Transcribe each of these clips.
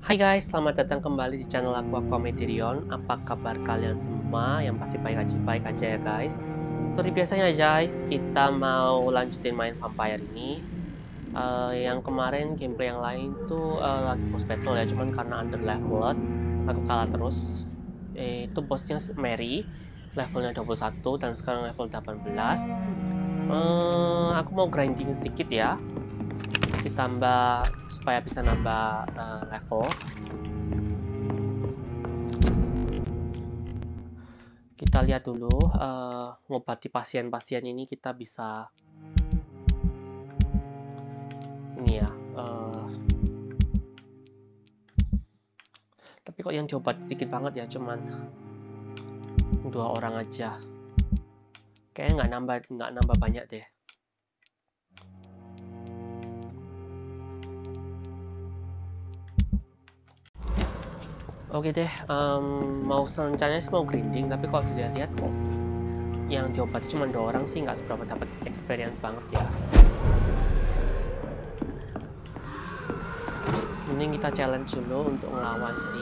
Hai guys, selamat datang kembali di channel aku Komedirion. Apa kabar kalian semua? Yang pasti baik aja ya guys. Seperti biasanya guys, kita mau lanjutin main Vampyr ini. Yang kemarin gameplay yang lain tuh lagi boss battle ya, cuman karena under leveled aku kalah terus. Itu bosnya Mary, levelnya 21 dan sekarang level 18. Aku mau grinding sedikit ya, ditambah supaya bisa nambah level. Kita lihat dulu ngobati pasien-pasien ini kita bisa ini ya. Tapi kok yang diobati sedikit banget ya, cuman 2 orang aja. Kayaknya nggak nambah banyak deh. Oke deh, rencananya sih mau grinding, tapi kalau dilihat kok yang diobati cuma 2 orang sih nggak seberapa dapat experience banget ya. Mending kita challenge dulu untuk ngelawan si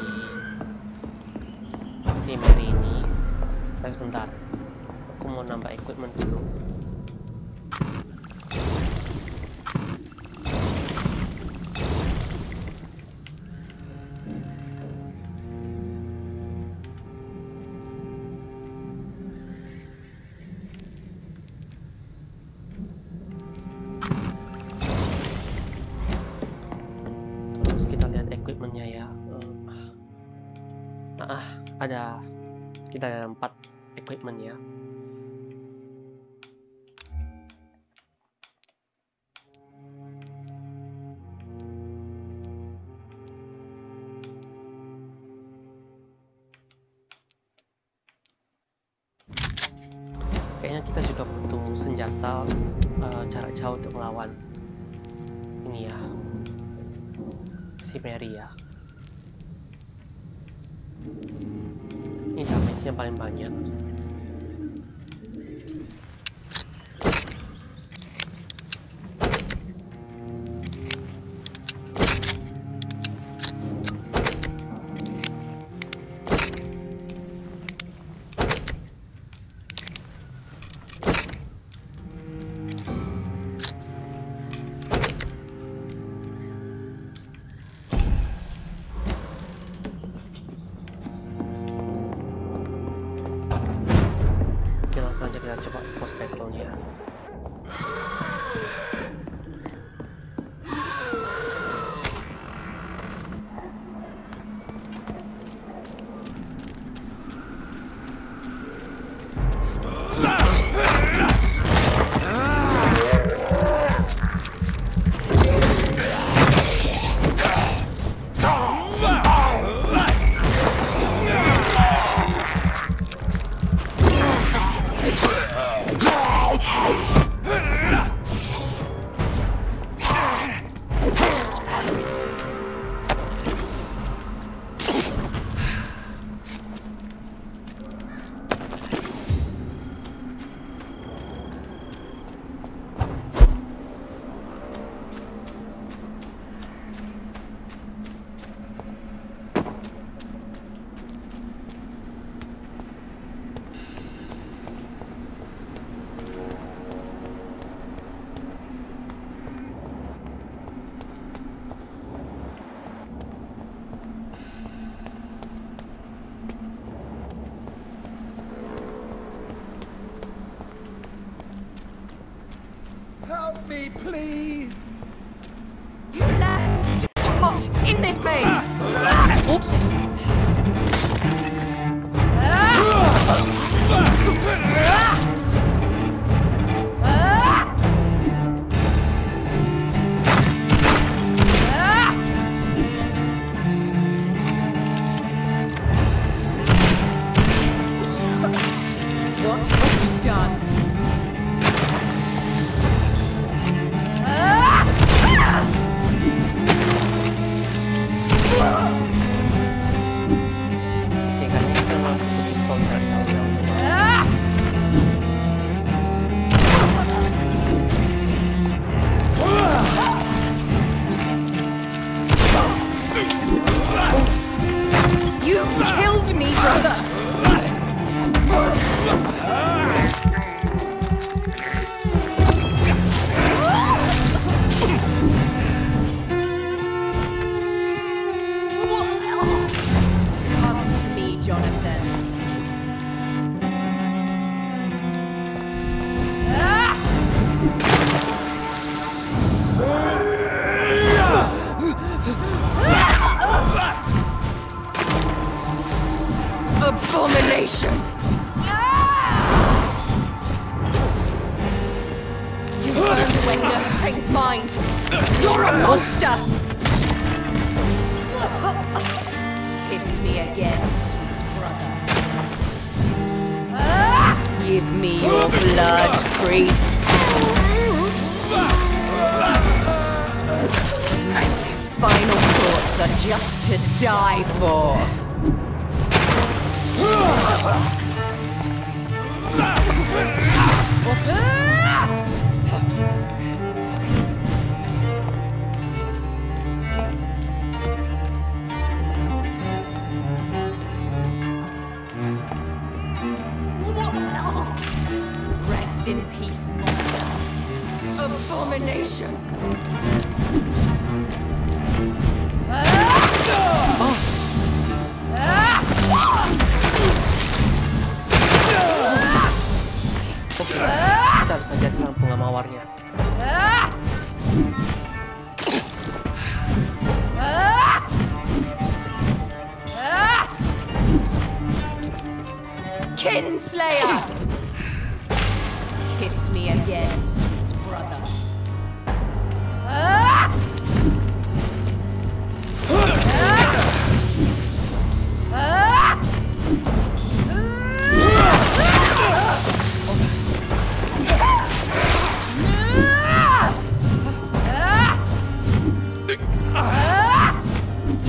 Mary ini. Sebentar, aku mau nambah equipment dulu. Kita ada 4 equipment ya. Kayaknya kita juga butuh senjata jarak jauh untuk melawan ini ya, si Mary ya. Ini damage-nya paling banyak. Langsung aja kita coba post battle-nya. Help me, please! You left too much in this maze! Oops! What have you done? Oke, kali ini kita masuk ke pistol jarak jauh. abomination! You burned away Nurse Crane's mind! You're a monster! Kiss me again, sweet brother. Give me your blood, priest. And your final thoughts are just to die for. Rest in peace, monster. Abomination. Kita bisa jadi lampu mawarnya. Kinslayer! Kiss me again, sweet brother.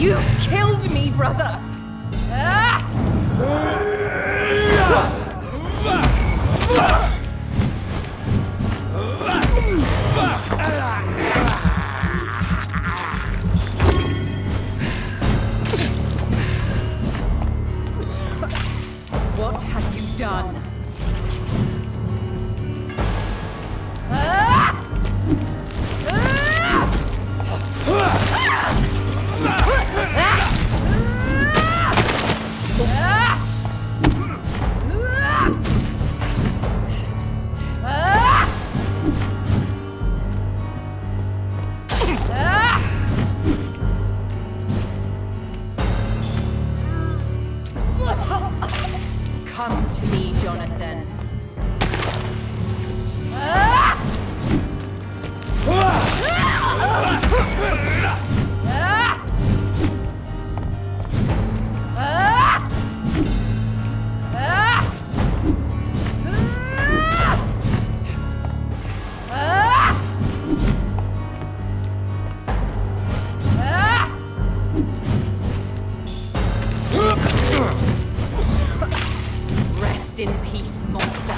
You've killed me, brother! What have you done? Come to me, Jonathan. Rest in peace, monster.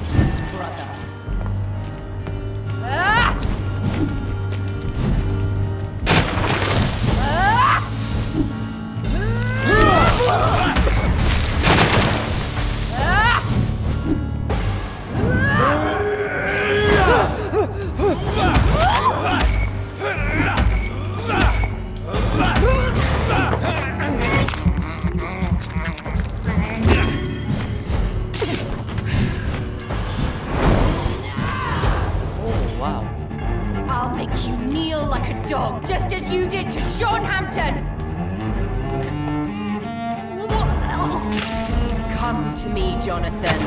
sweet brother. Ah! Just as you did to Sean Hampton! Come to me, Jonathan.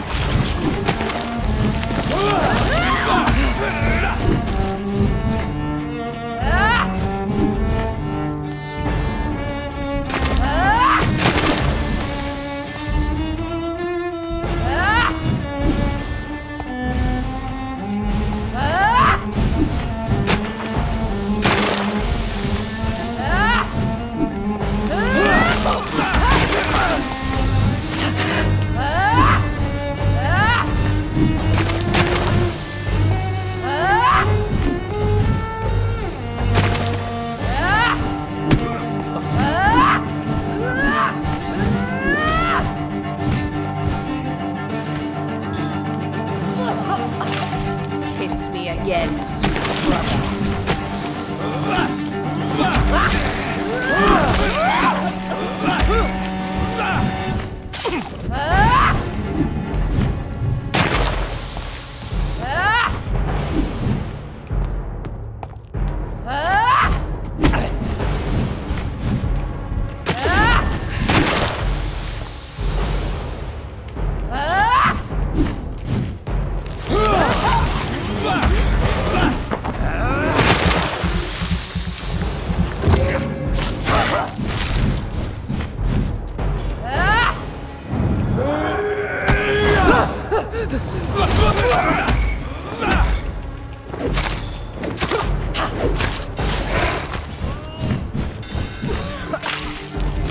Kiss me again, sweet brother.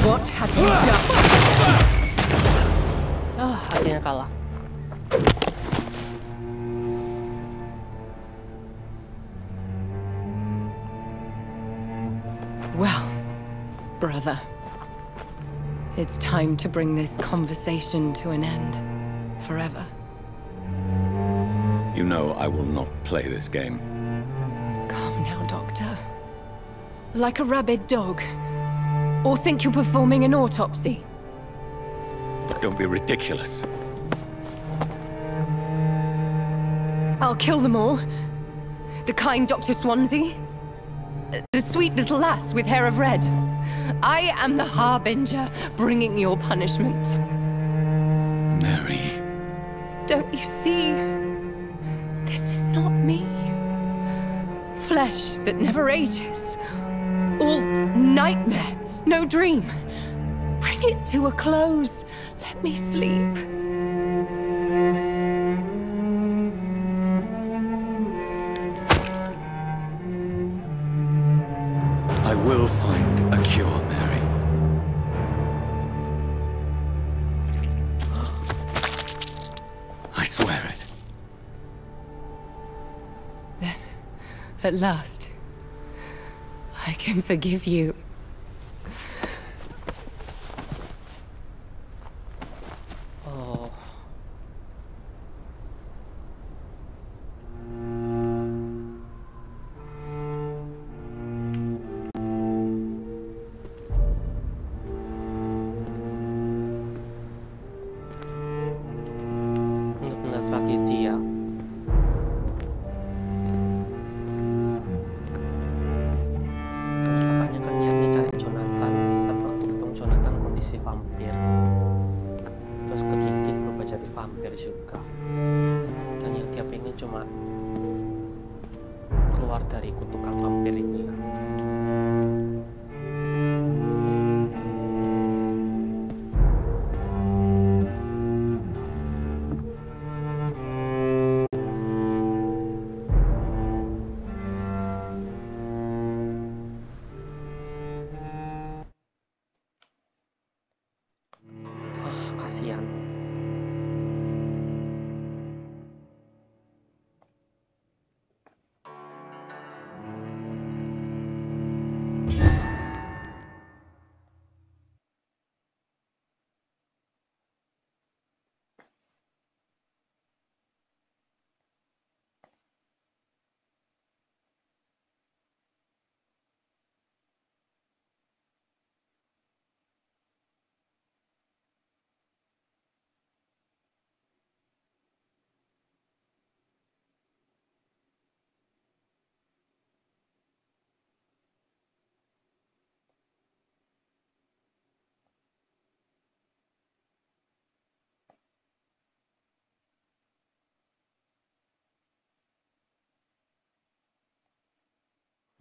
What have you done? Akhirnya kalah. Well, brother, it's time to bring this conversation to an end. Forever. You know I will not play this game. Calm now, Doctor. Like a rabid dog. Or think you're performing an autopsy. Don't be ridiculous. I'll kill them all. The kind Dr. Swansea. The sweet little lass with hair of red. I am the Harbinger, bringing your punishment. Mary. Don't you see? This is not me. Flesh that never ages. All nightmare, no dream. Bring it to a close. Let me sleep. I will find a cure, Mary. I swear it. Then, at last, I can forgive you. Oh. Benar-benar tragedi ya. Kakaknya kan niatnya cari Jonathan, tapi waktu ketemu Jonathan kondisi vampir, terus kegigit berubah jadi vampir juga. Dan yang dia pengen cuma keluar dari kutukan vampir ini. Kasihan.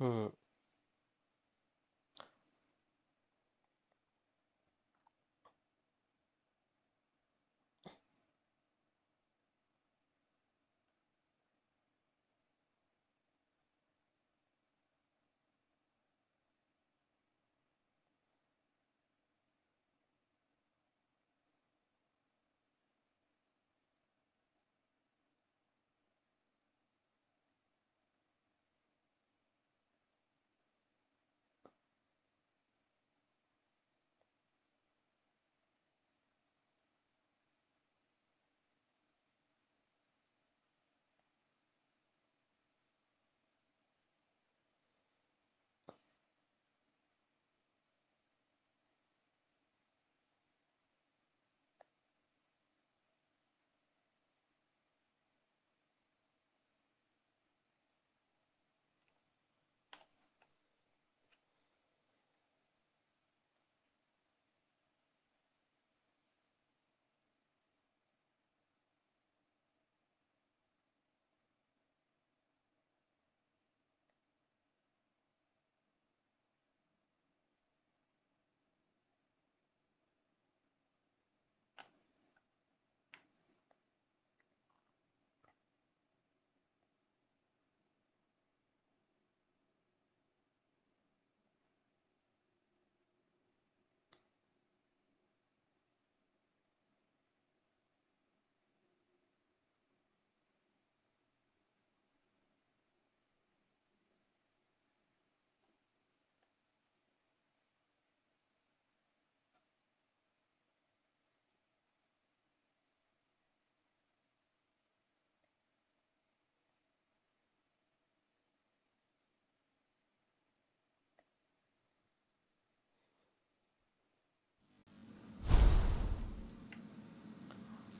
Hmm.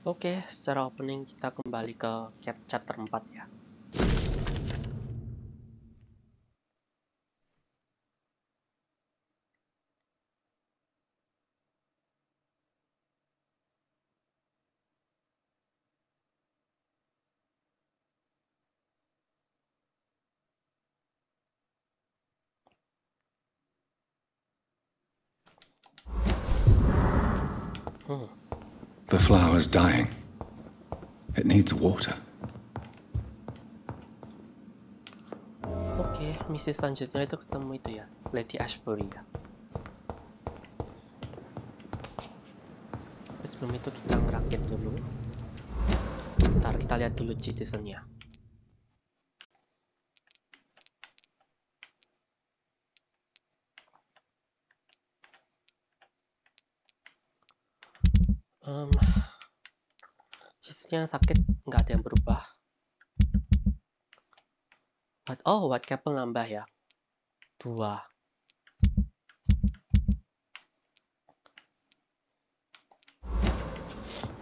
Oke, secara opening kita kembali ke chapter 4 ya. The flower's dying. It needs water. Oke, misi selanjutnya itu ketemu itu ya, Lady Ashbury ya. Tapi sebelum itu kita ngerakit dulu. Ntar kita lihat dulu citizennya. Citizennya sakit, nggak ada yang berubah. Oh, white couple nambah ya. 2.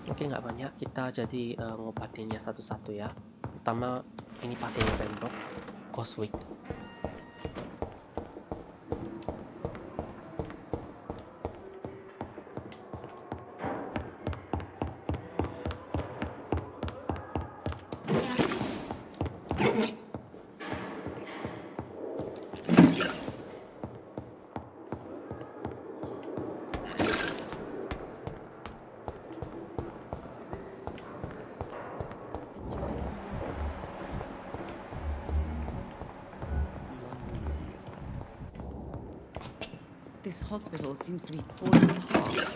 Oke, nggak banyak. Kita jadi ngobatinnya satu-satu ya. Pertama, ini pasiennya pembok, Coswick. This hospital seems to be falling apart.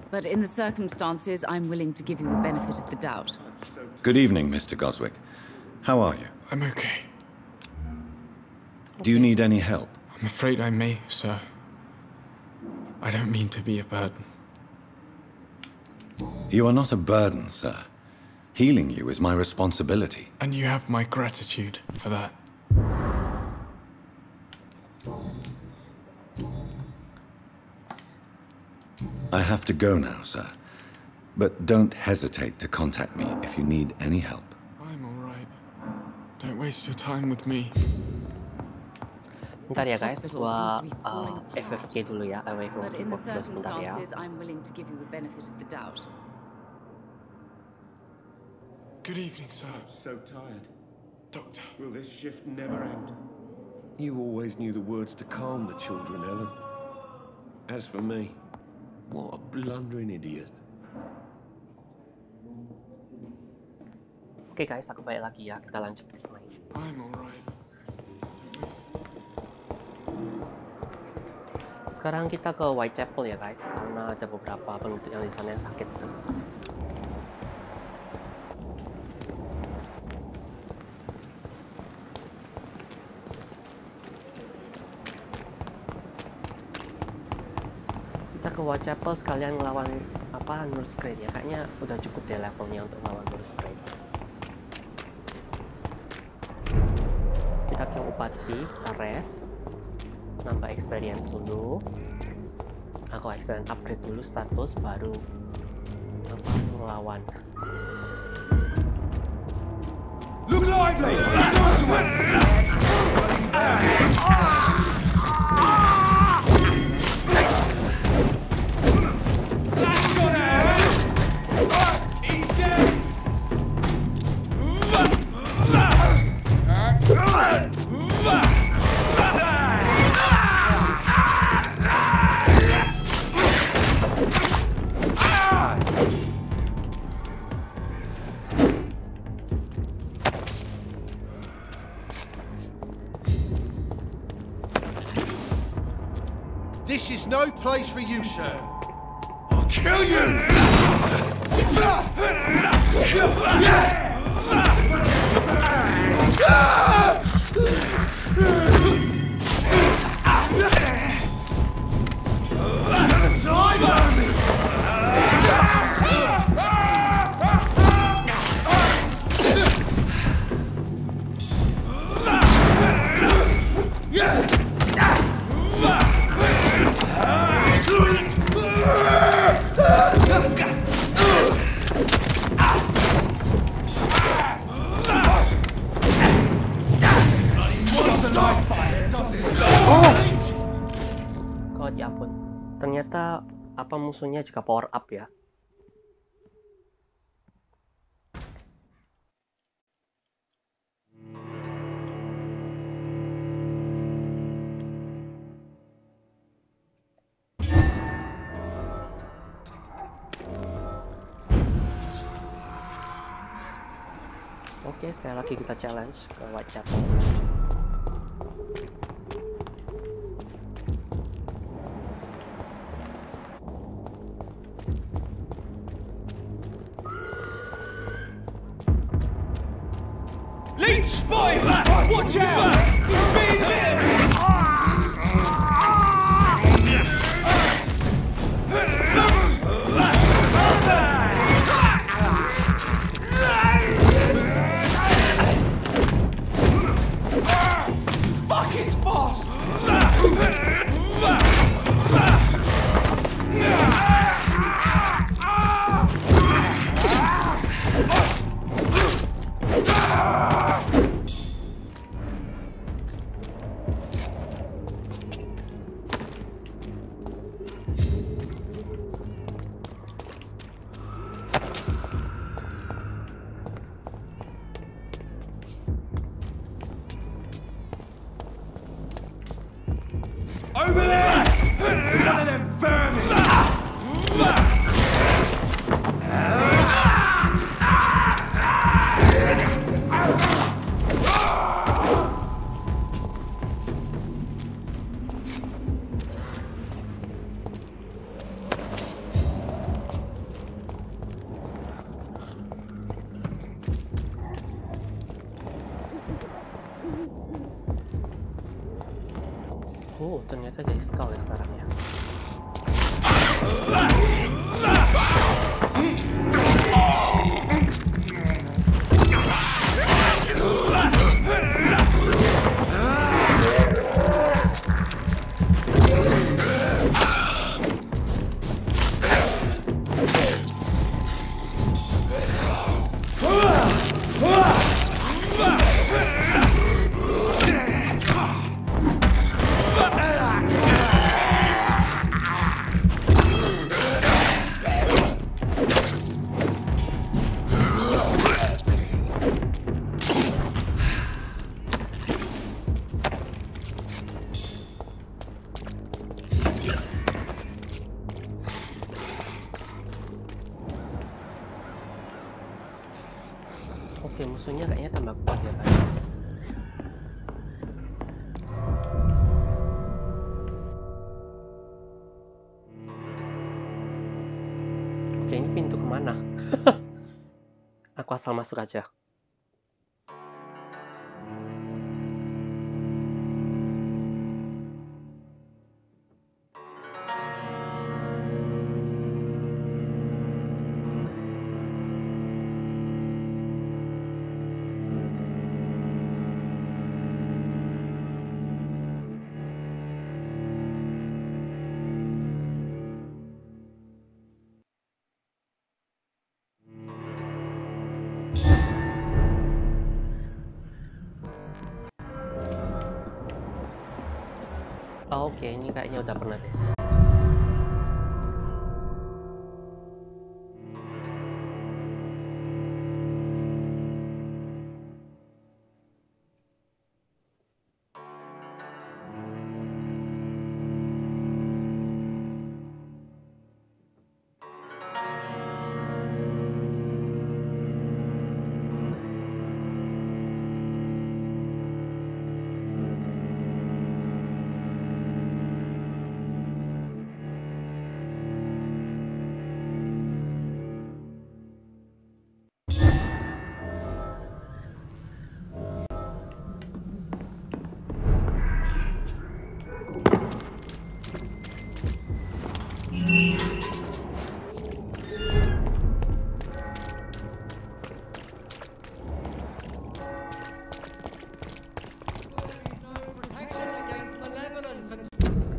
But in the circumstances, I'm willing to give you the benefit of the doubt. Good evening, Mr. Goswick. How are you? I'm okay. Do you need any help? I'm afraid I may, sir. I don't mean to be a burden. You are not a burden, sir. Healing you is my responsibility. And you have my gratitude for that. I have to go now, sir. But don't hesitate to contact me if you need any help. I'm all right. Don't waste your time with me. Bentar ya guys, gua FFG dulu ya, away from But in the keyboard dulu sebentar ya. circumstances, I'm willing to give you the benefit of the doubt. Good evening, sir. So tired. Doctor. Will this shift never end? You always knew the words to calm the children, Ellen. As for me, what a blundering idiot. Oke guys, aku balik lagi ya. Kita lanjut main. I'm alright. Sekarang kita ke Whitechapel ya guys, karena ada beberapa penuntut yang di sana yang sakit. Kita ke Whitechapel sekalian ngelawan apa, Nurse Grade ya. Kayaknya udah cukup deh levelnya untuk ngelawan Nurse Grade. Kita ke Upati, kita rest, nambah experience dulu. Aku experience upgrade dulu status, baru apa, ngelawan. Look lively! Talk to us! He's dead! This is no place for you, sir. I'll kill you! God, ya ampun. Ternyata apa musuhnya juga power up ya. Oke, sekali lagi kita challenge ke Whitechapel. Leech spotted! Watch out! He's being hit! Fuck, it's fast! Over there! There's one of them vermin! Oh, ternyata jadi skull ya sekarang ya. musuhnya kayaknya tambah kuat ya guys. Oke, ini pintu kemana? Aku asal masuk aja. Oke, ini kayaknya udah pernah deh.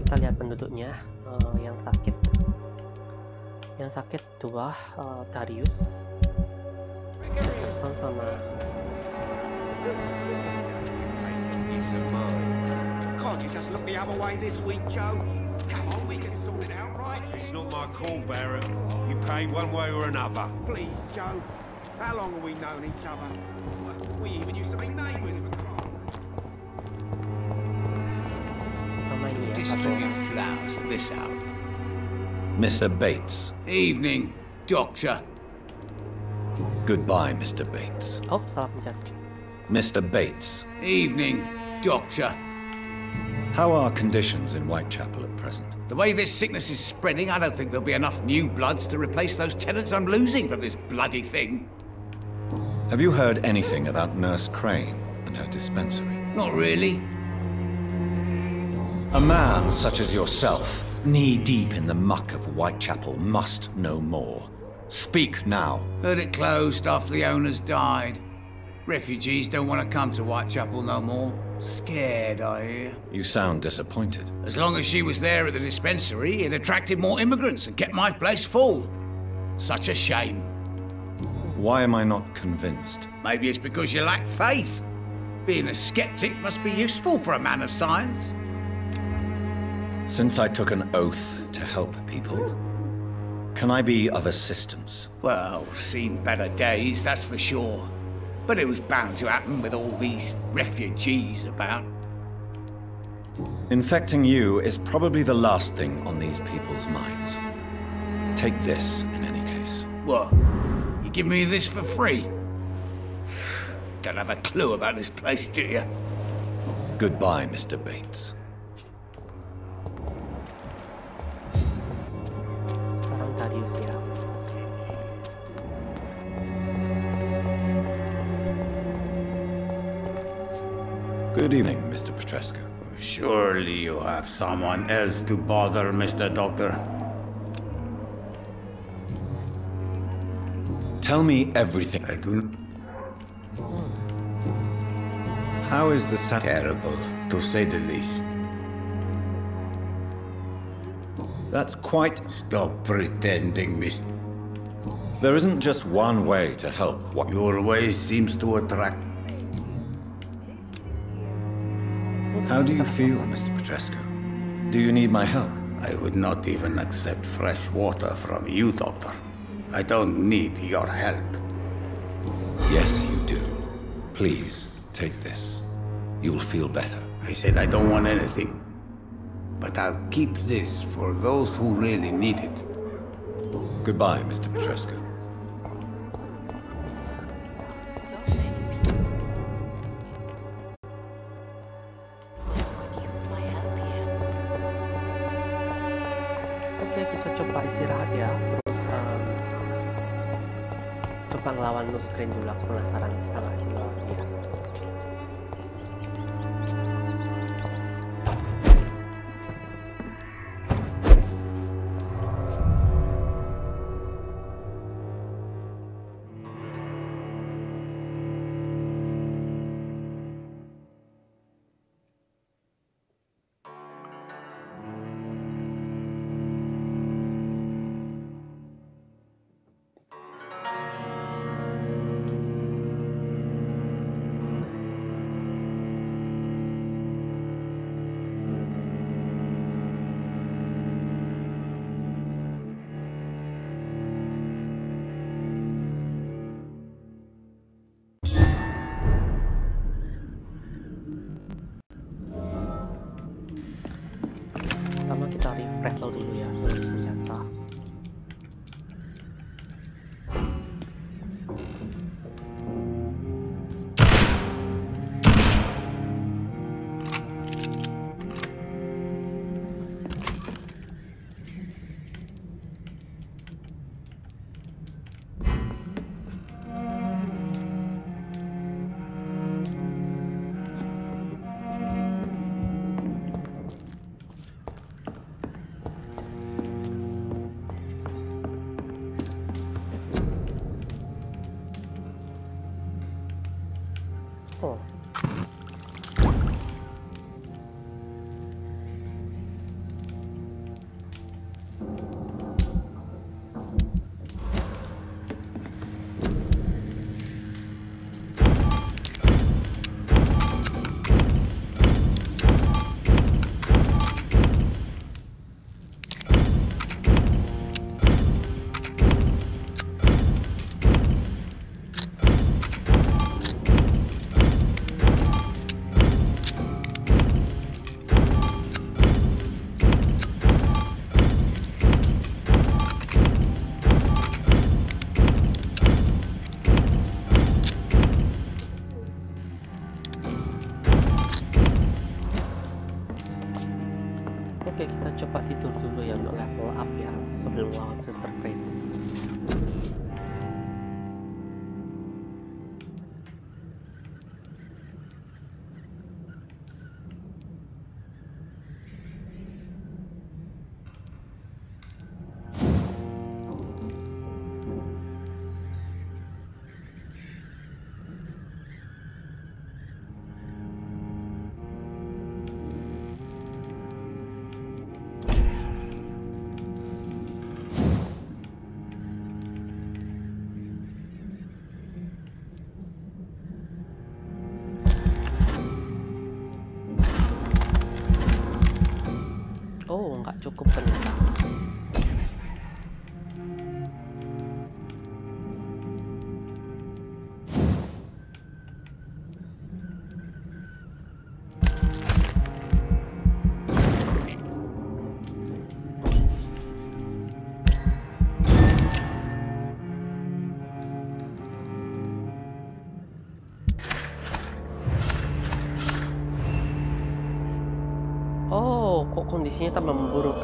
Kita lihat penduduknya. Yang sakit dua, Darius, Peterson sama Can't you just look the other way this week, Joe? Come on, we can sort it out, right? It's not my call, Barrett. You pay one way or another. Please, Joe. How long have we known each other? We even used to be neighbours for Christ. sama ini ya. Distribute flowers at this hour. Mr. Bates. Evening, Doctor. Goodbye, Mr. Bates. Oh, salah pencet. Mr. Bates. Evening, Doctor. How are conditions in Whitechapel at present? The way this sickness is spreading, I don't think there'll be enough new bloods to replace those tenants I'm losing from this bloody thing. Have you heard anything about Nurse Crane and her dispensary? Not really. A man such as yourself, knee-deep in the muck of Whitechapel, must know more. Speak now. Heard it closed after the owners died. Refugees don't want to come to Whitechapel no more. Scared, I hear. You sound disappointed. As long as she was there at the dispensary, it attracted more immigrants and kept my place full. Such a shame. Why am I not convinced? Maybe it's because you lack faith. Being a skeptic must be useful for a man of science. Since I took an oath to help people, can I be of assistance? Well, seen better days, that's for sure. But it was bound to happen with all these refugees about. Infecting you is probably the last thing on these people's minds. Take this, in any case. What? You give me this for free? Don't have a clue about this place, do you? Goodbye, Mr. Bates. Sekarang Darius ya. Good evening, Mr. Petrescu. Surely you have someone else to bother, Mr. Doctor. Tell me everything. I do not... How is the Terrible, to say the least. That's quite... Stop pretending, Mr. There isn't just one way to help. What... Your way seems to attract... How do you feel, Mr. Petrescu? Do you need my help? I would not even accept fresh water from you, Doctor. I don't need your help. Yes, you do. Please, take this. You'll feel better. I said I don't want anything. But I'll keep this for those who really need it. Goodbye, Mr. Petrescu. coba istirahat ya, terus coba ngelawan no screen dulu. Aku penasaran bisa nggak sih lawan dia. Pertama kita refresh dulu ya seluruh senjata. Oh. Oke, kita coba tidur dulu ya untuk level up ya sebelum lawan Sister Crane. Oh, nggak cukup ternyata. Oh, kok kondisinya tambah memburuk.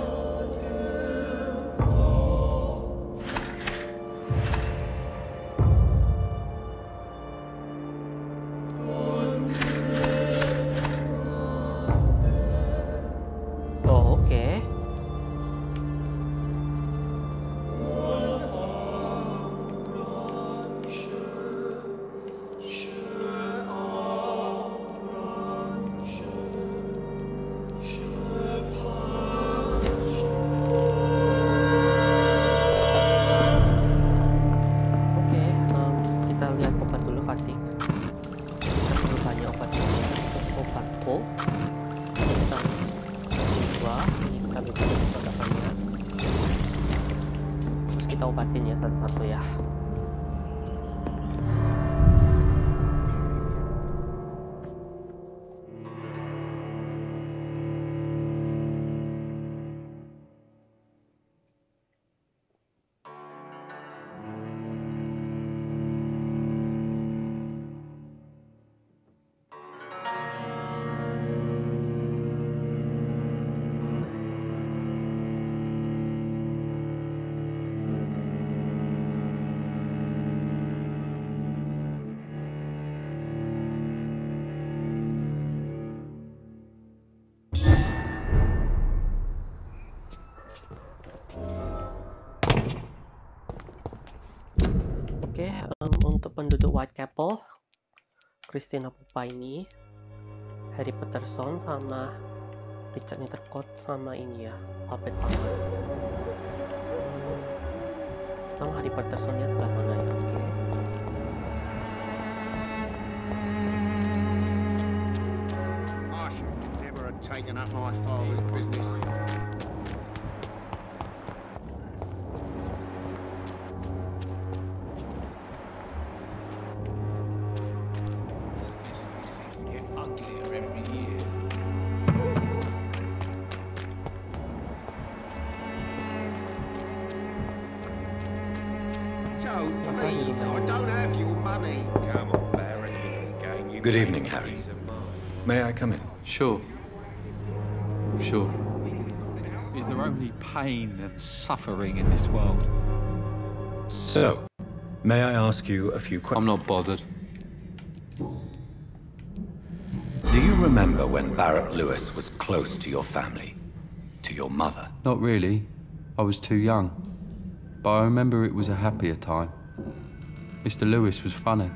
Oh, oke. Kita lihat obat dulu, Fatik. Perlu banyak obat ini. Untuk obatku kita dua, ini kita bebas obat-obatnya. Terus kita obatin ya satu-satu ya. Whitechapel, Christina Pupa ini, Harry Peterson sama Richard Nethercott sama ini ya, Alfred Palmer. Sama Harry Petersonnya sebelah sana ya. I should never have taken up my father's business. Good evening, Harry. May I come in? Sure. Sure. Is there only pain and suffering in this world? So, may I ask you a few questions? I'm not bothered. Do you remember when Barrett Lewis was close to your family? To your mother? Not really. I was too young. But I remember it was a happier time. Mr. Lewis was funny.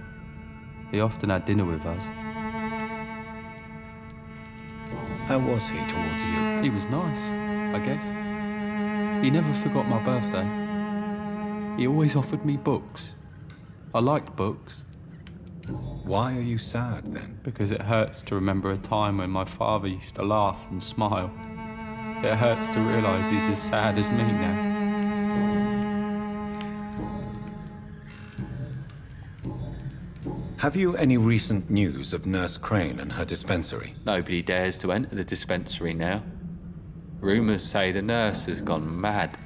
He often had dinner with us. How was he towards you? He was nice, I guess. He never forgot my birthday. He always offered me books. I liked books. Why are you sad, then? Because it hurts to remember a time when my father used to laugh and smile. It hurts to realise he's as sad as me now. Have you any recent news of Nurse Crane and her dispensary? Nobody dares to enter the dispensary now. Rumours say the nurse has gone mad.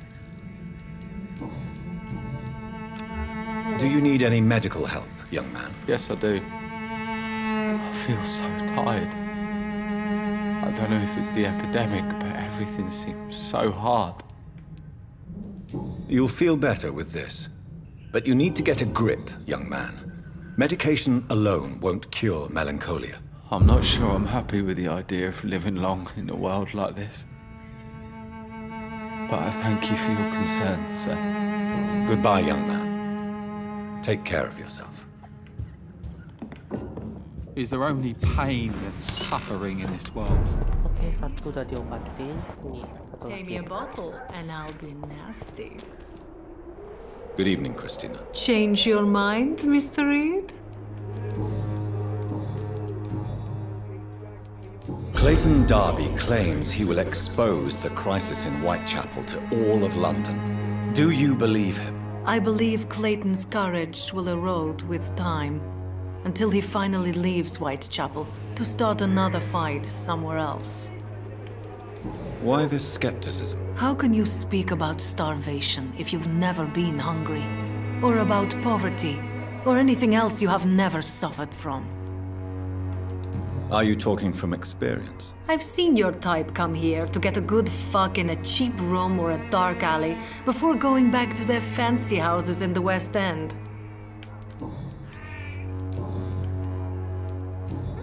Do you need any medical help, young man? Yes, I do. I feel so tired. I don't know if it's the epidemic, but everything seems so hard. You'll feel better with this. But you need to get a grip, young man. Medication alone won't cure melancholia. I'm not sure I'm happy with the idea of living long in a world like this. But I thank you for your concern, sir. Goodbye, young man. Take care of yourself. Is there only pain and suffering in this world? Oke, satu udah diobatin. Nih, satu Pay me a bottle and I'll be nasty. Good evening, Christina. Change your mind, Mr. Reed? Clayton Darby claims he will expose the crisis in Whitechapel to all of London. Do you believe him? I believe Clayton's courage will erode with time, until he finally leaves Whitechapel to start another fight somewhere else. Why this skepticism? How can you speak about starvation if you've never been hungry? Or about poverty? Or anything else you have never suffered from? Are you talking from experience? I've seen your type come here to get a good fuck in a cheap room or a dark alley before going back to their fancy houses in the West End.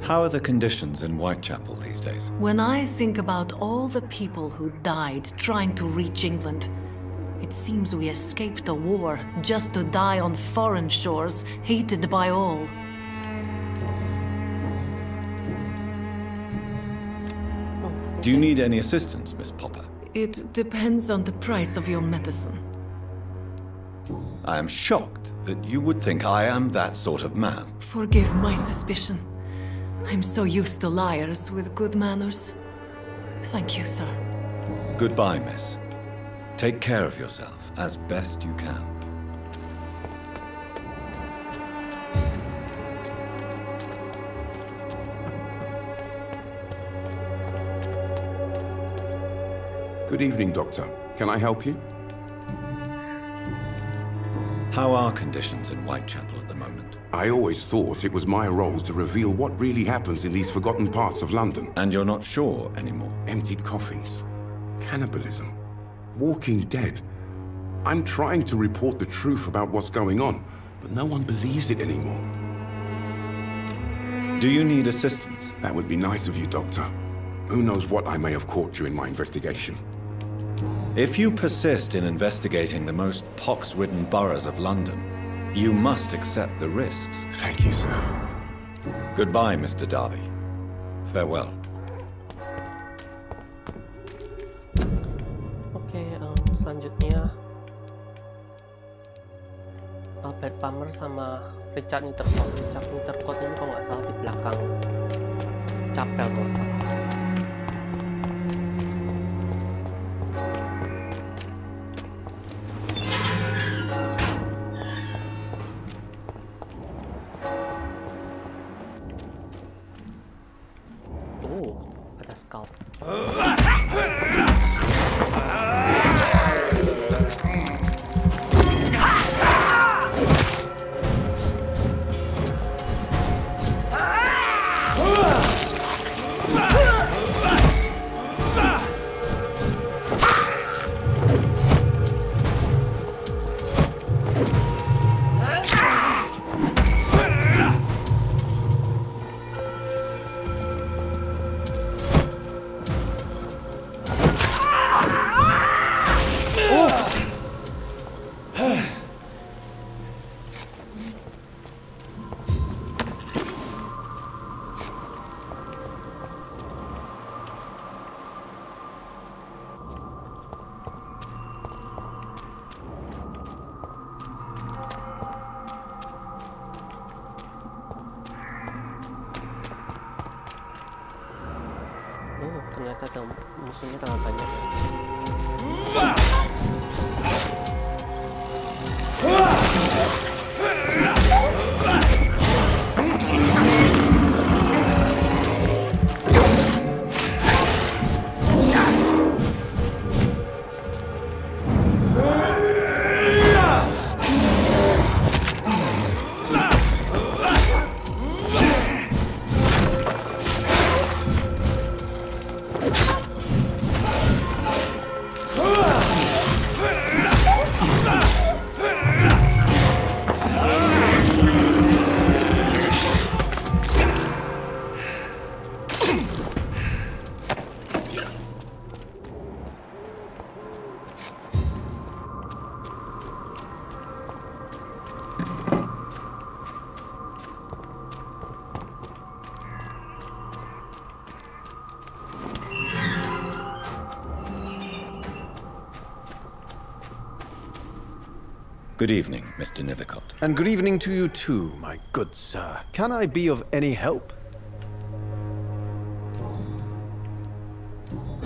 How are the conditions in Whitechapel these days? When I think about all the people who died trying to reach England, it seems we escaped a war just to die on foreign shores, hated by all. Do you need any assistance, Miss Popper? It depends on the price of your medicine. I am shocked that you would think I am that sort of man. Forgive my suspicion. I'm so used to liars with good manners. Thank you, sir. Goodbye, miss. Take care of yourself as best you can. Good evening, Doctor. Can I help you? How are conditions in Whitechapel at the moment? I always thought it was my role to reveal what really happens in these forgotten parts of London. And you're not sure anymore? Emptied coffins, cannibalism, walking dead. I'm trying to report the truth about what's going on, but no one believes it anymore. Do you need assistance? That would be nice of you, Doctor. Who knows what I may have caught during my investigation. If you persist in investigating the most pox-ridden boroughs of London, You must accept the risks. Thank you, sir. Goodbye, Mr. Darby. Farewell. Oke, selanjutnya Albert Palmer sama Richard Nethercott. Richard Nethercott ini kalau nggak salah di belakang chapel kalau nggak salah. Ada scalp. Ternyata musuhnya terlalu banyak. Good evening, Mr. Nethercott. And good evening to you too, my good sir. Can I be of any help?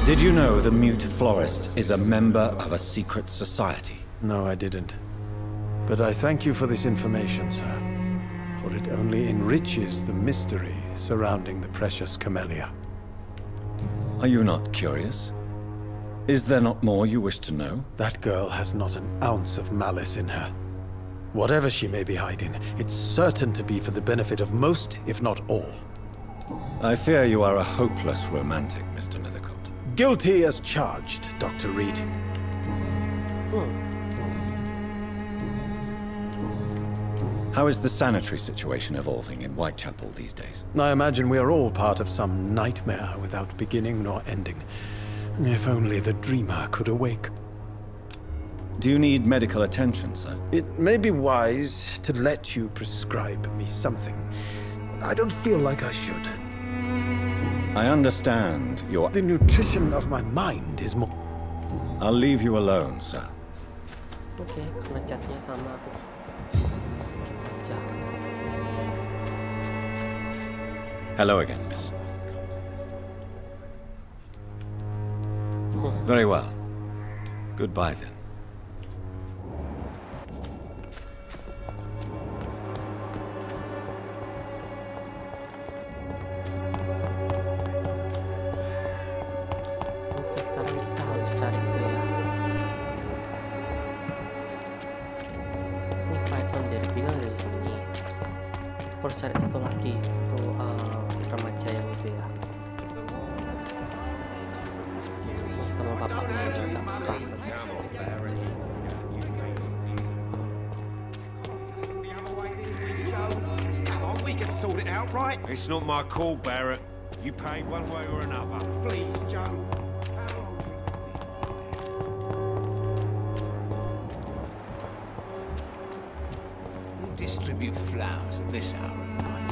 Did you know the mute florist is a member of a secret society? No, I didn't. But I thank you for this information, sir. For it only enriches the mystery surrounding the precious camellia. Are you not curious? Is there not more you wish to know? That girl has not an ounce of malice in her. Whatever she may be hiding, it's certain to be for the benefit of most, if not all. I fear you are a hopeless romantic, Mr. Nethercott. Guilty as charged, Dr. Reed. How is the sanitary situation evolving in Whitechapel these days? I imagine we are all part of some nightmare without beginning nor ending. If only the dreamer could awake. Do you need medical attention, sir? It may be wise to let you prescribe me something. I don't feel like I should. I understand your... The nutrition of my mind is more... I'll leave you alone, sir. Oke, karena chatnya sama aku. Hello again, miss. Very well. Goodbye, then. Oke, sekarang kita harus cari itu ya. Ini Python dari bilang dari sini. Harus cari satu lagi untuk remaja yang itu ya. Sama bapaknya yang tak. We can sort it out, right? It's not my call, Barrett. You pay one way or another. Please, Joe. distribute flowers at this hour of night?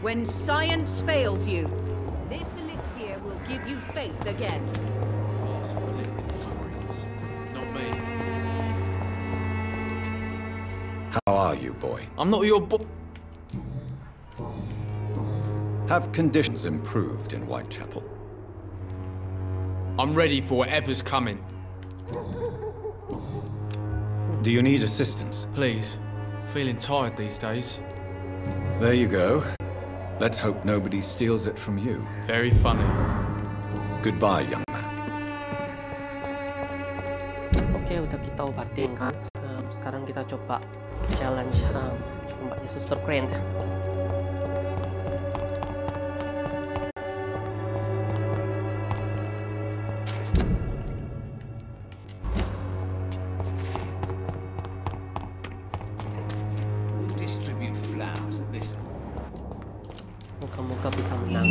When science fails you, this elixir will give you faith again. Not me. How are you, boy? I'm not your boy. Have conditions improved in Whitechapel? I'm ready for whatever's coming. Do you need assistance? Please. Feeling tired these days. There you go. Let's hope nobody steals it from you. Very funny. Goodbye, young man. Oke, udah kita obatin kan. Sekarang kita coba challenge obatnya Suster Crane. Distribute flowers at this. Moga-moga bisa menang.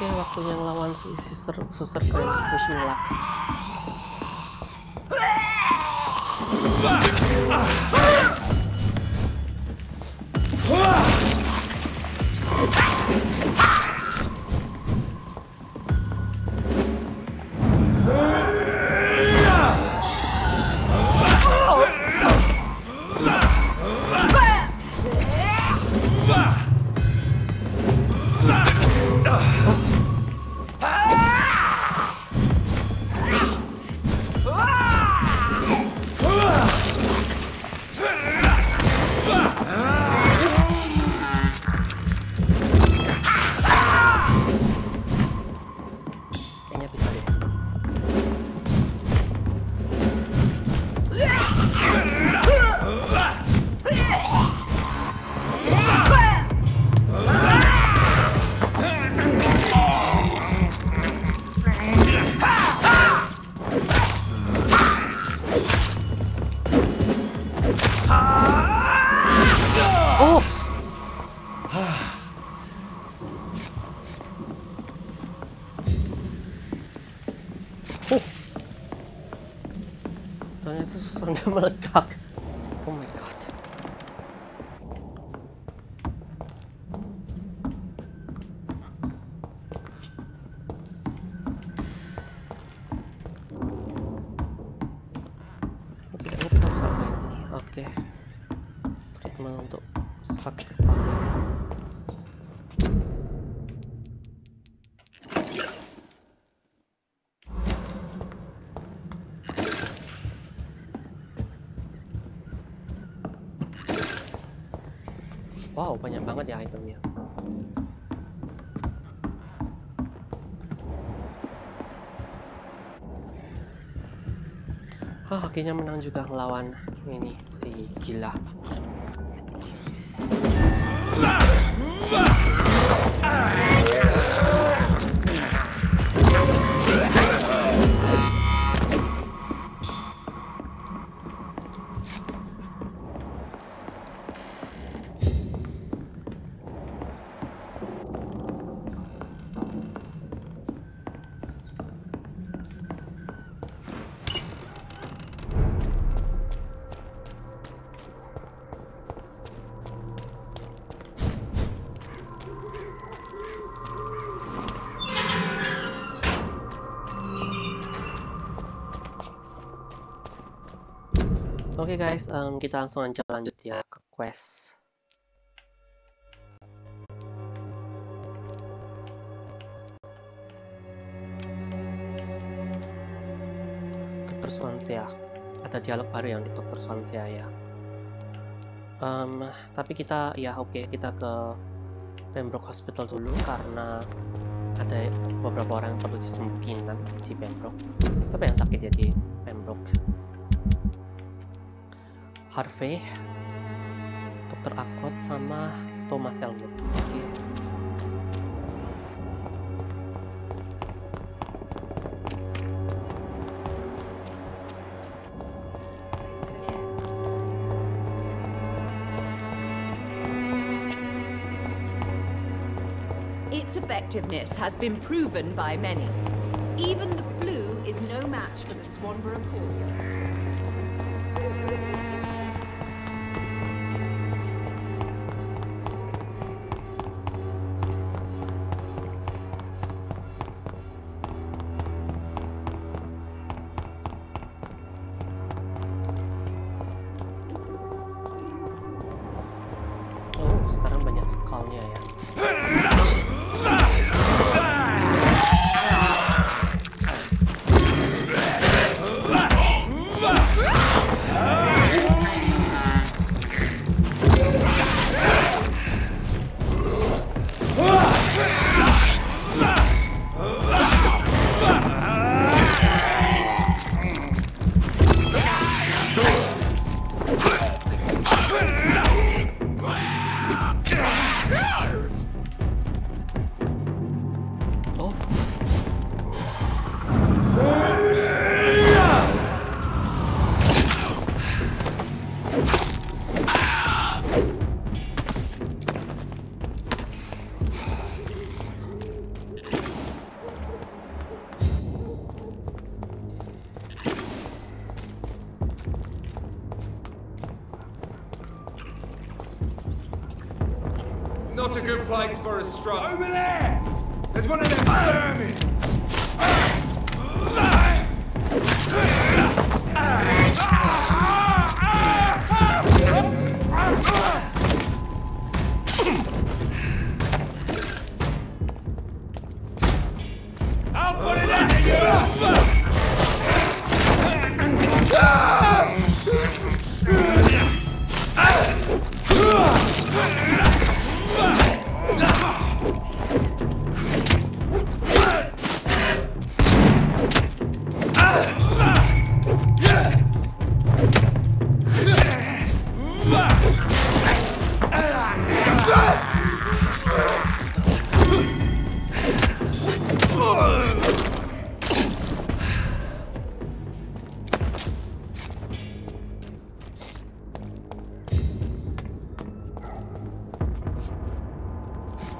Oke, waktunya ngelawan si Suster Crane. Bismillah. Ternyata susternya meledak. Oh my god. Kayaknya kita harus sampai ini. Oke. Treatment untuk sakit kepala. Wow, banyak banget ya itemnya. Akhirnya menang juga ngelawan ini si gila. Oke guys, kita langsung aja lanjut ya ke quest. Dr. Swansea. Ada dialog baru yang di Dr. Swansea ya. Tapi kita kita ke Pembroke Hospital dulu karena ada beberapa orang yang perlu disembuhkan di Pembroke. Siapa yang sakit ya di Pembroke? Harvey, Dr. Ackroyd, sama Thomas Elwood. Oke. Its effectiveness has been proven by many. Even the flu is no match for the Swanborough cordial. Sekarang banyak skullnya ya. Not a good place for a stroke. Over there! There's one of them vermin! I'll put it out of you!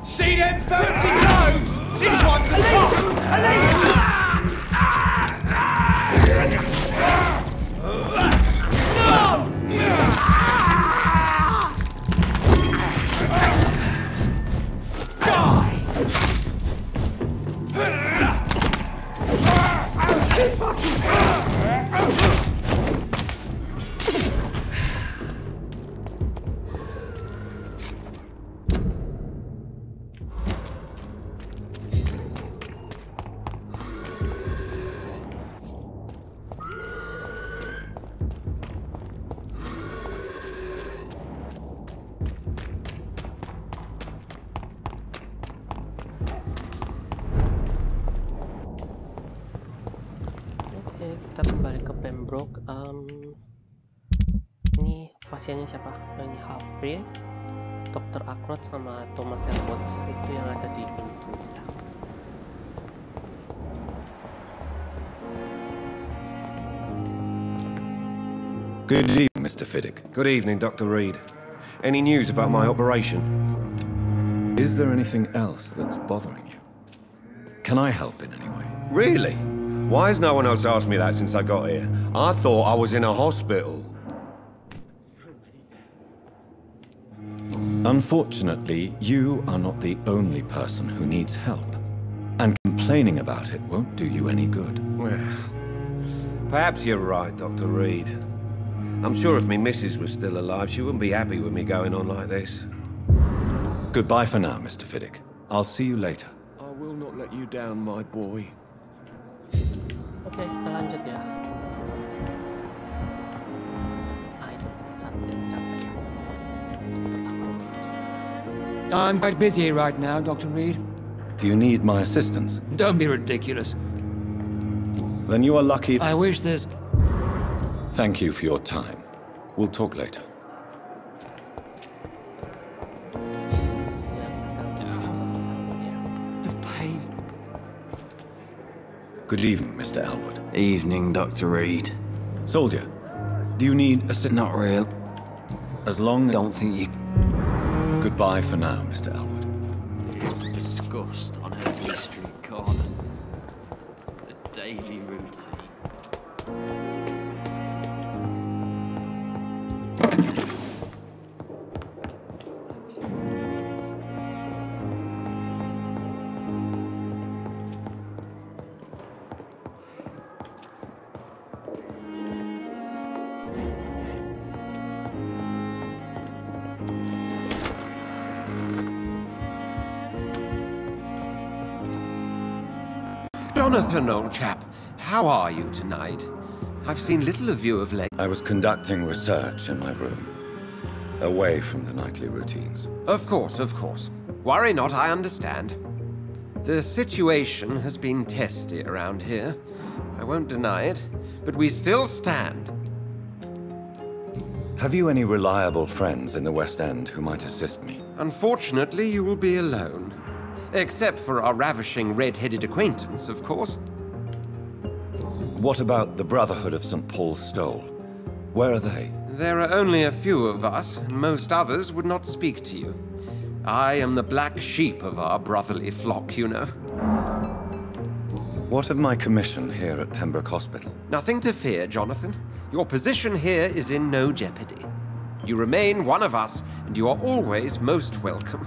See them fancy clothes? This one's a top! Elite! Kita kembali ke Pembroke. Ini pasiennya siapa? Ini Harvey, Dr. Ackroyd, sama Thomas Elwood. Itu yang ada di pintu kita. Good evening, Mr. Fiddick. Good evening, Dr. Reed. Any news about my operation? Is there anything else that's bothering you? Can I help in any way? Really? Why has no one else asked me that since I got here? I thought I was in a hospital. Unfortunately, you are not the only person who needs help. And complaining about it won't do you any good. Well, perhaps you're right, Dr. Reed. I'm sure if me missus was still alive, she wouldn't be happy with me going on like this. Goodbye for now, Mr. Fiddick. I'll see you later. I will not let you down, my boy. Oke, kita lanjut ya. Itu satu yang capek ya. I'm quite busy right now, Dr. Reed. Do you need my assistance? Don't be ridiculous. Then you are lucky. I wish this... Thank you for your time. We'll talk later. The pain. Good evening, Mr. Elwood. Evening, Dr. Reed. Soldier, do you need assistance? Not real. As long as... Don't think you... Goodbye for now, Mr. Elwood. Disgust on every street corner. The daily routine. Jonathan, old chap, how are you tonight? I've seen little of you of late. I was conducting research in my room, away from the nightly routines. Of course, of course. Worry not, I understand. The situation has been testy around here. I won't deny it, but we still stand. Have you any reliable friends in the West End who might assist me? Unfortunately, you will be alone. Except for our ravishing red-headed acquaintance, of course. What about the Brotherhood of St. Paul's Stole? Where are they? There are only a few of us, and most others would not speak to you. I am the black sheep of our brotherly flock, you know. What of my commission here at Pembroke Hospital? Nothing to fear, Jonathan. Your position here is in no jeopardy. You remain one of us, and you are always most welcome.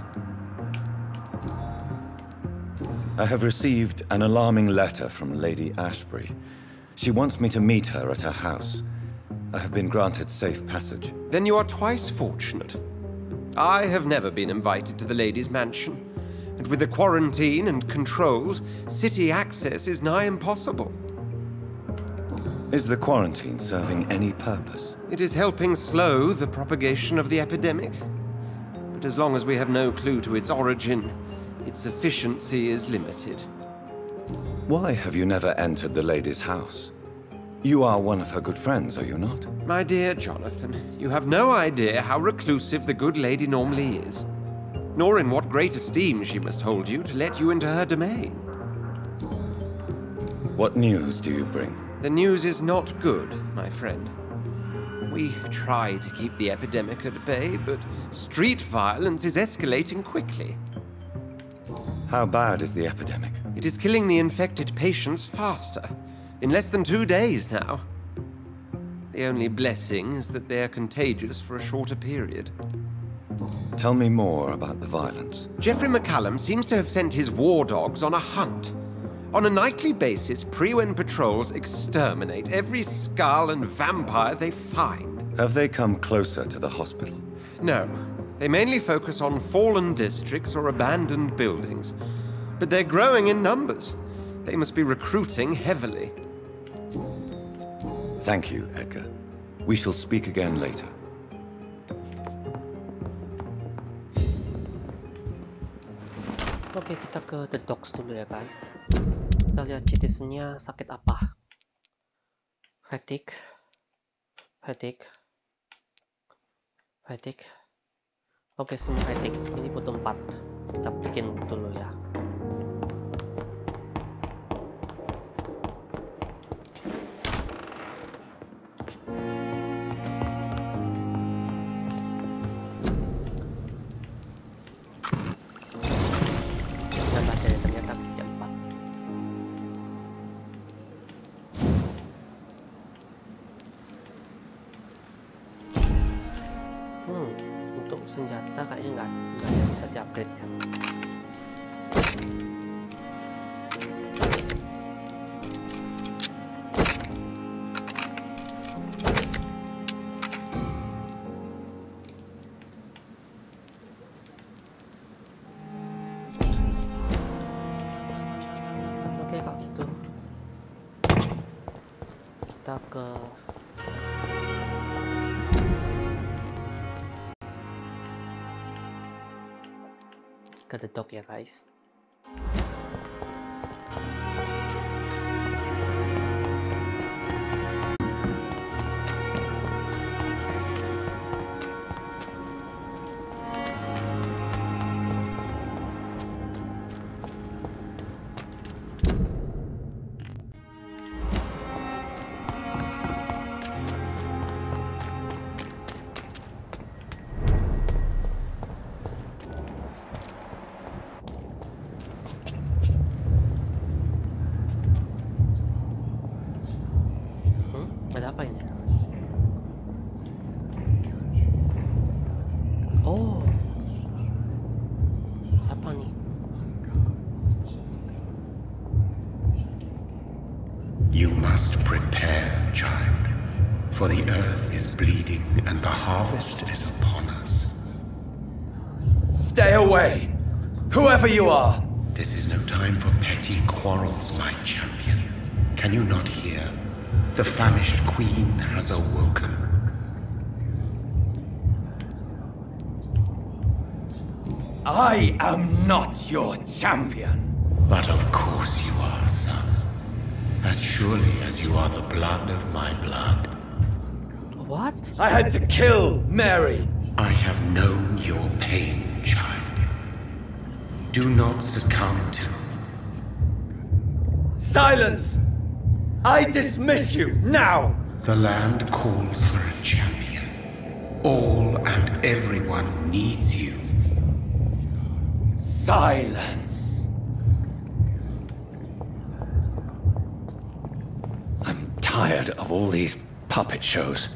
I have received an alarming letter from Lady Ashbury. She wants me to meet her at her house. I have been granted safe passage. Then you are twice fortunate. I have never been invited to the lady's mansion, and with the quarantine and controls, city access is nigh impossible. Is the quarantine serving any purpose? It is helping slow the propagation of the epidemic. But as long as we have no clue to its origin, its efficiency is limited. Why have you never entered the lady's house? You are one of her good friends, are you not? My dear Jonathan, you have no idea how reclusive the good lady normally is, nor in what great esteem she must hold you to let you into her domain. What news do you bring? The news is not good, my friend. We try to keep the epidemic at bay, but street violence is escalating quickly. How bad is the epidemic? It is killing the infected patients faster. In less than 2 days now. The only blessing is that they are contagious for a shorter period. Tell me more about the violence. Geoffrey McCallum seems to have sent his war dogs on a hunt. On a nightly basis, Pre-Wen patrols exterminate every skull and vampire they find. Have they come closer to the hospital? No. They mainly focus on fallen districts or abandoned buildings. But they're growing in numbers. They must be recruiting heavily. Thank you, Edgar. We shall speak again later. Oke, kita ke The Docs dulu ya guys. Kita lihat citisnya sakit apa. Fatigue. Oke, semua fatigue. Ini butuh 4. Kita bikin dulu ya. Untuk senjata kayaknya nggak ada bisa di-upgrade ya. kita ke the dog ya guys. Ada apa ini? Oh, siapa nih? You must prepare, child, for the earth is bleeding and the harvest is upon us. Stay away, whoever you are! This is no time for petty quarrels, my champion. Can you not hear? The famished queen has awoken. I am not your champion. But of course you are, son. As surely as you are the blood of my blood. What? I had to kill Mary. I have known your pain, child. Do not succumb to... Silence! I dismiss you, now! The land calls for a champion. All and everyone needs you. Silence! I'm tired of all these puppet shows.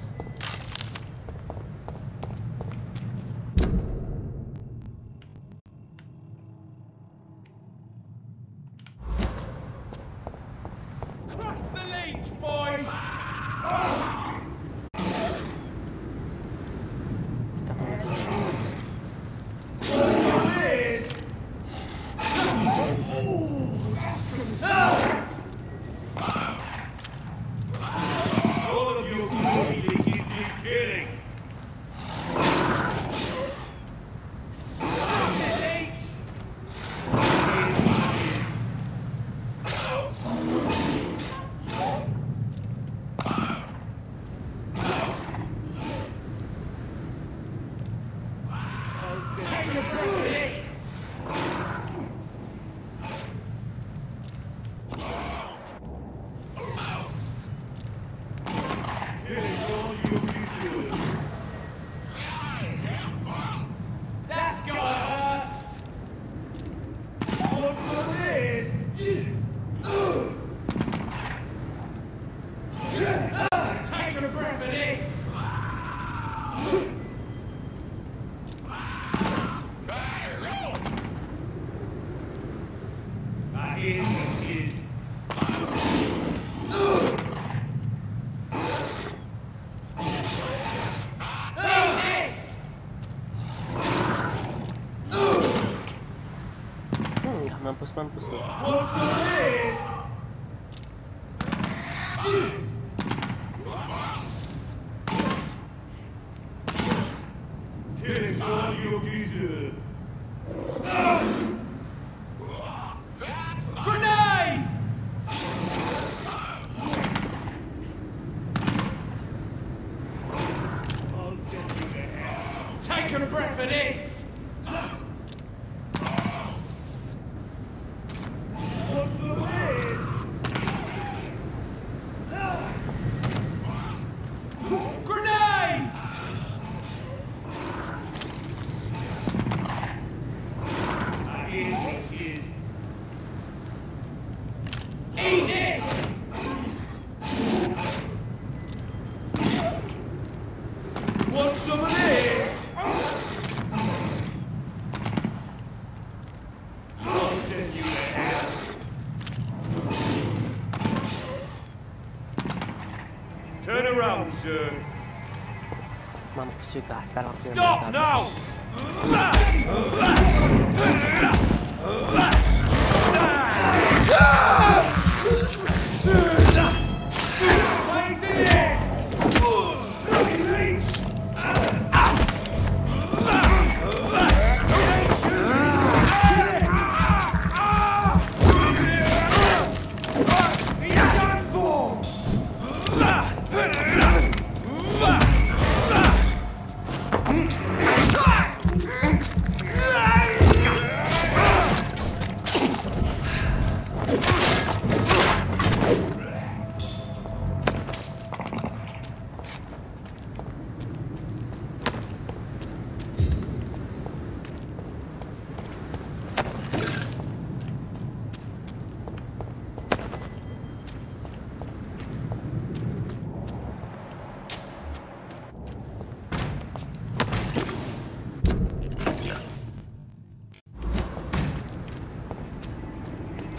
Mampus loh. Grenade! Taking a breath for this! Turn around, sir. Mampus juga sekarang. Stop now! Face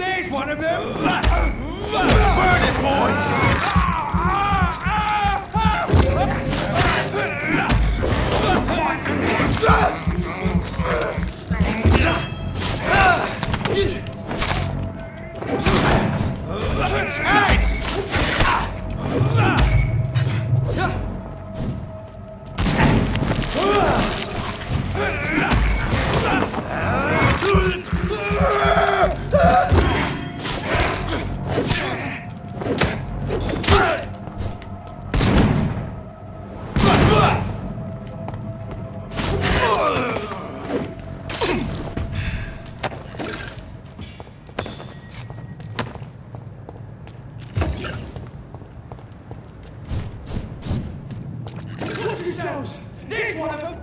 There's one of them! Burn it, boys! There's one of them!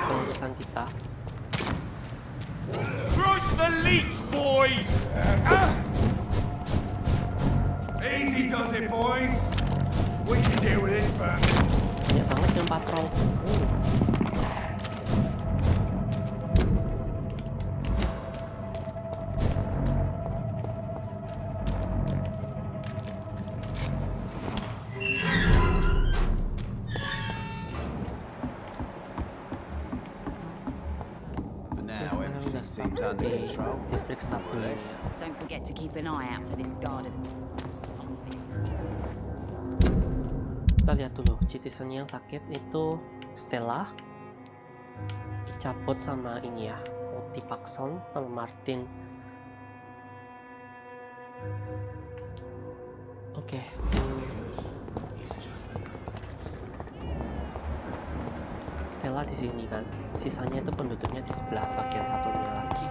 Urusan kita. Crush the leech, boys! Easy does it, boys. We can deal with this first. Banyak banget yang patrol. Don't forget to keep an eye out for this garden. Kita lihat dulu, citizen yang sakit itu Stella, dicabut sama ini ya, Pakson sama Martin. Oke. Stella di sini kan, sisanya itu penduduknya di sebelah bagian satunya lagi.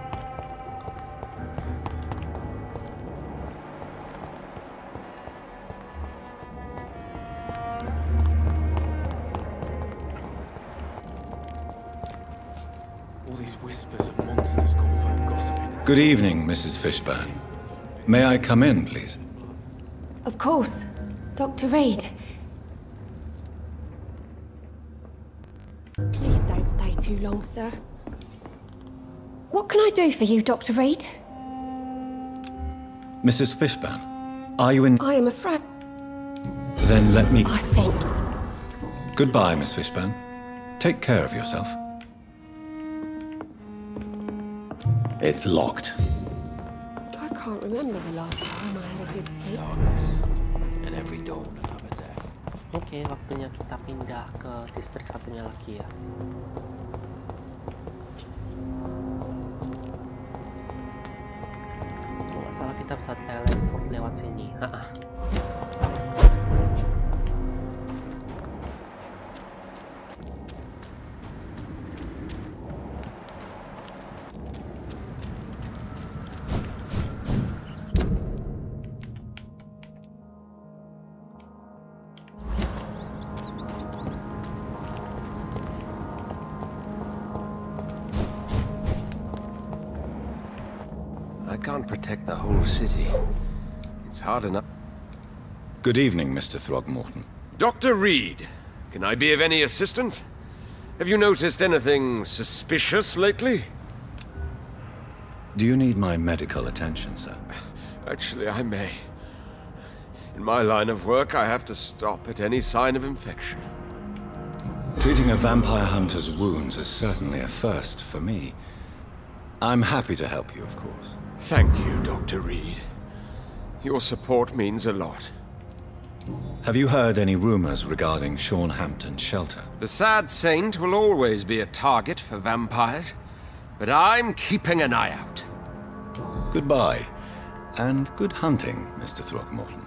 Good evening, Mrs. Fishburne. May I come in, please? Of course. Dr. Reed. Please don't stay too long, sir. What can I do for you, Dr. Reed? Mrs. Fishburne, are you in... I am afraid... Then let me... I think... Goodbye, Miss Fishburne. Take care of yourself. It's locked. I can't remember the last time I had a good sleep. And every dawn another day. Oke, waktunya kita pindah ke distrik satunya lagi ya. Kalau nggak salah kita bisa teleport lewat sini. I can't protect the whole city. It's hard enough. Good evening, Mr. Throgmorton. Dr. Reed, can I be of any assistance? Have you noticed anything suspicious lately? Do you need my medical attention, sir? Actually, I may. In my line of work, I have to stop at any sign of infection. Treating a vampire hunter's wounds is certainly a first for me. I'm happy to help you, of course. Thank you, Dr. Reed. Your support means a lot. Have you heard any rumors regarding Sean Hampton's shelter? The sad saint will always be a target for vampires, but I'm keeping an eye out. Goodbye, and good hunting, Mr. Throgmorton.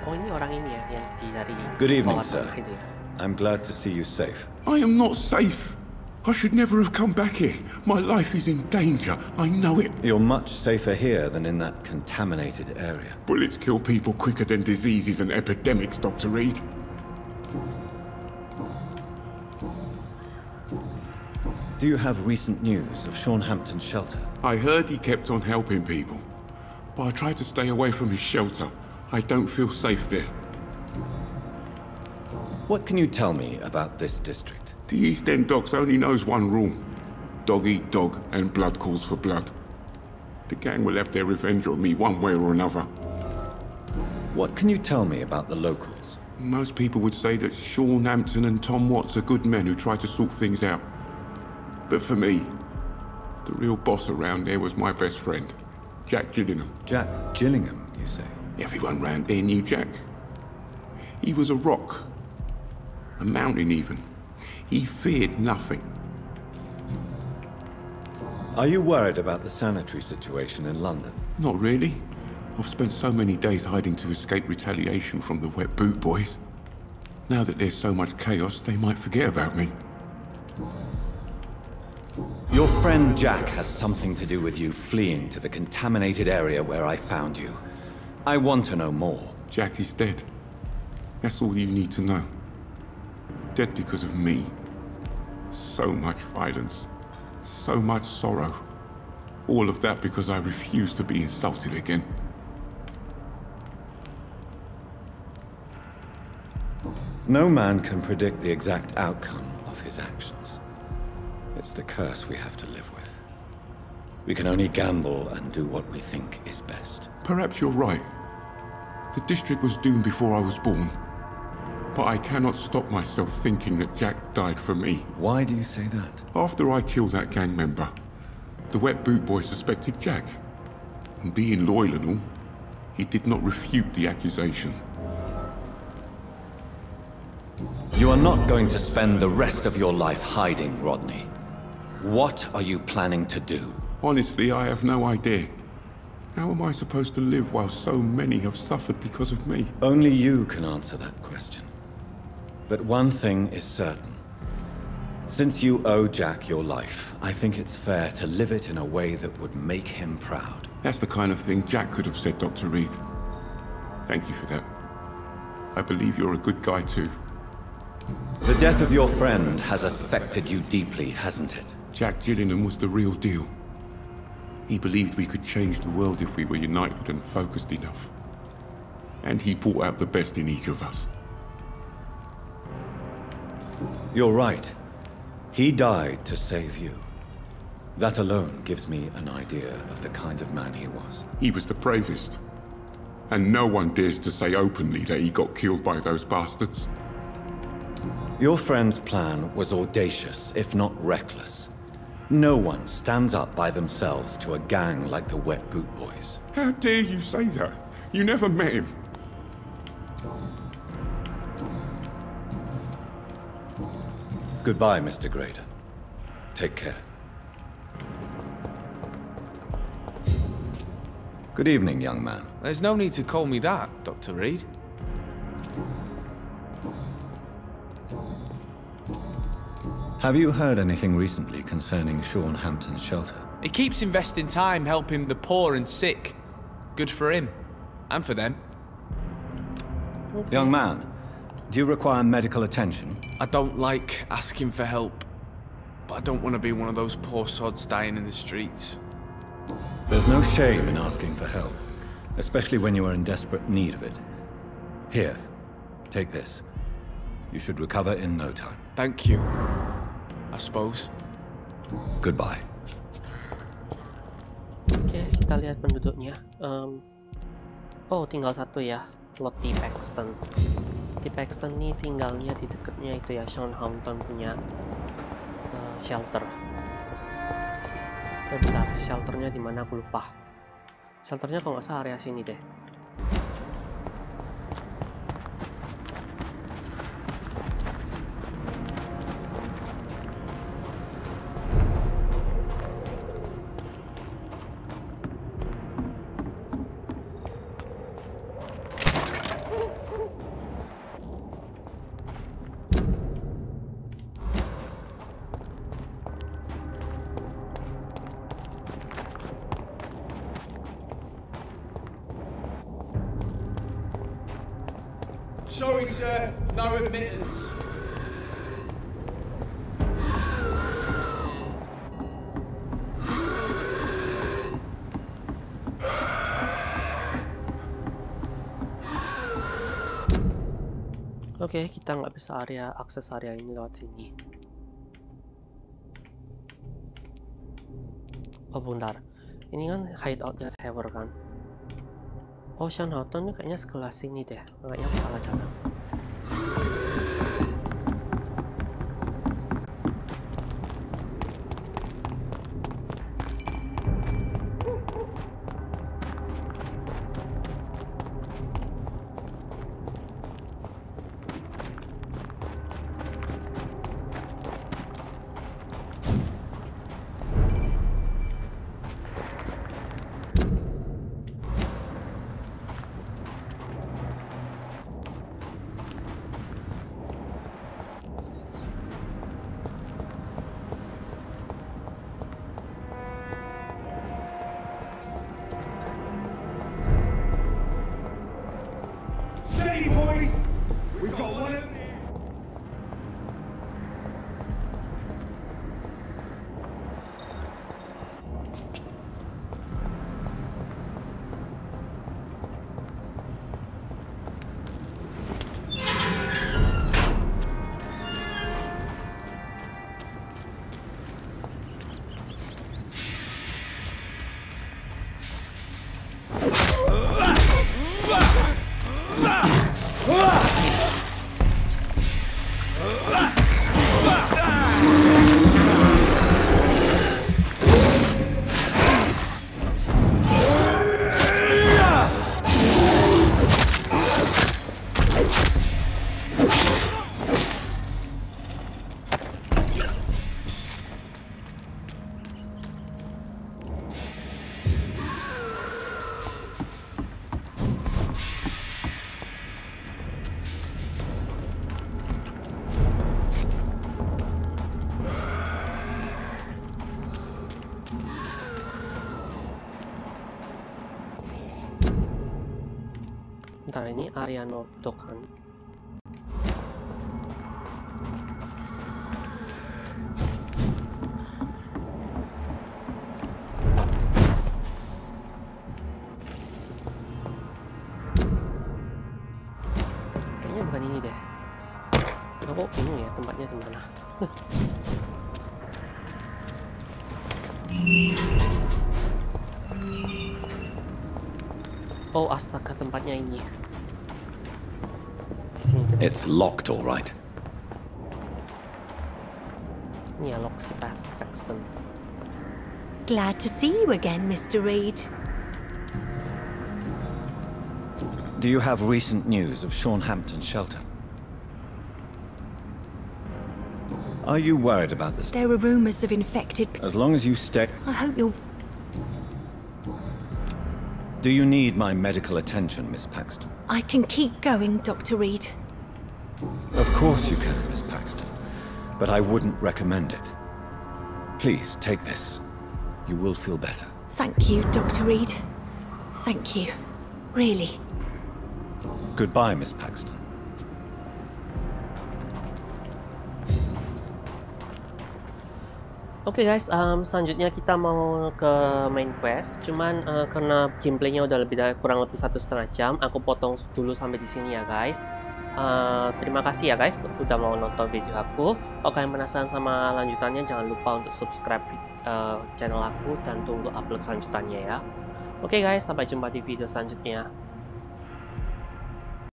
Oh, ini orang ini ya yang dari Good evening, sir. itu ya. I'm glad to see you safe. I am not safe. I should never have come back here. My life is in danger. I know it. You're much safer here than in that contaminated area. Bullets kill people quicker than diseases and epidemics, Dr. Reed. Do you have recent news of Hampton's shelter? I heard he kept on helping people, but I tried to stay away from his shelter. I don't feel safe there. What can you tell me about this district? The East End docks only knows one rule. Dog eat dog, and blood calls for blood. The gang will have their revenge on me one way or another. What can you tell me about the locals? Most people would say that Sean Hampton and Tom Watts are good men who try to sort things out. But for me, the real boss around there was my best friend, Jack Gillingham. Jack Gillingham, you say? Everyone round there knew Jack. He was a rock. A mountain even. He feared nothing. Are you worried about the sanitary situation in London? Not really. I've spent so many days hiding to escape retaliation from the Wet Boot Boys. Now that there's so much chaos, they might forget about me. Your friend Jack has something to do with you fleeing to the contaminated area where I found you. I want to know more. Jack is dead. That's all you need to know. Dead because of me. So much violence. So much sorrow. All of that because I refuse to be insulted again. No man can predict the exact outcome of his actions. It's the curse we have to live with. We can only gamble and do what we think is best. Perhaps you're right. The district was doomed before I was born. But I cannot stop myself thinking that Jack died for me. Why do you say that? After I killed that gang member, the Wet Boot Boy suspected Jack. And being loyal and all, he did not refute the accusation. You are not going to spend the rest of your life hiding, Rodney. What are you planning to do? Honestly, I have no idea. How am I supposed to live while so many have suffered because of me? Only you can answer that question. But one thing is certain. Since you owe Jack your life, I think it's fair to live it in a way that would make him proud. That's the kind of thing Jack could have said, Dr. Reed. Thank you for that. I believe you're a good guy too. The death of your friend has affected you deeply, hasn't it? Jack Gillingham was the real deal. He believed we could change the world if we were united and focused enough. And he brought out the best in each of us. You're right. He died to save you. That alone gives me an idea of the kind of man he was. He was the bravest. And no one dares to say openly that he got killed by those bastards. Your friend's plan was audacious, if not reckless. No one stands up by themselves to a gang like the Wet Boot Boys. How dare you say that? You never met him. Goodbye, Mr. Grader. Take care. Good evening, young man. There's no need to call me that, Dr. Reed. Have you heard anything recently concerning Sean Hampton's shelter? He keeps investing time helping the poor and sick. Good for him. And for them. Young man, do you require medical attention? I don't like asking for help. But I don't want to be one of those poor sods dying in the streets. There's no shame in asking for help, especially when you are in desperate need of it. Here, take this. You should recover in no time. Thank you. I suppose. Goodbye. Oke, kita lihat penduduknya. Oh, tinggal satu ya, Lottie Paxton. Lottie Paxton nih tinggalnya di dekatnya itu ya, Sean Hampton punya shelter. Bentar, shelternya di mana aku lupa. Shelternya kalau nggak salah area sini deh. Sorry, sir. No admittance. Oke, kita nggak bisa akses area ini lewat sini. Oh bentar, ini kan hideoutnya server kan. Oh Shanghauton ini kayaknya sekelas sini deh, kayaknya aku salah jalan. Steady, boys! We've got one of them. Bentar, ini area Noto kan. Kayaknya bukan ini deh. Aku bingung ya tempatnya di mana. Oh astaga, tempatnya ini. It's locked, all right. Ini ya lock si Paxton. Glad to see you again, Mr. Reed. Do you have recent news of Sean Hampton's shelter? Are you worried about this? There are rumors of infected. As long as you stay... I hope you'll... Do you need my medical attention, Miss Paxton? I can keep going, Dr. Reed. Of course you can, Miss Paxton. But I wouldn't recommend it. Please, take this. You will feel better. Thank you, Dr. Reed. Thank you. Really. Goodbye, Miss Paxton. Oke guys, selanjutnya kita mau ke main quest. Cuman karena gameplaynya udah kurang lebih 1,5 jam, aku potong dulu sampai di sini ya guys. Terima kasih ya guys udah mau nonton video aku. Kalau kalian penasaran sama lanjutannya, jangan lupa untuk subscribe channel aku dan tunggu upload selanjutannya ya. Oke guys, sampai jumpa di video selanjutnya.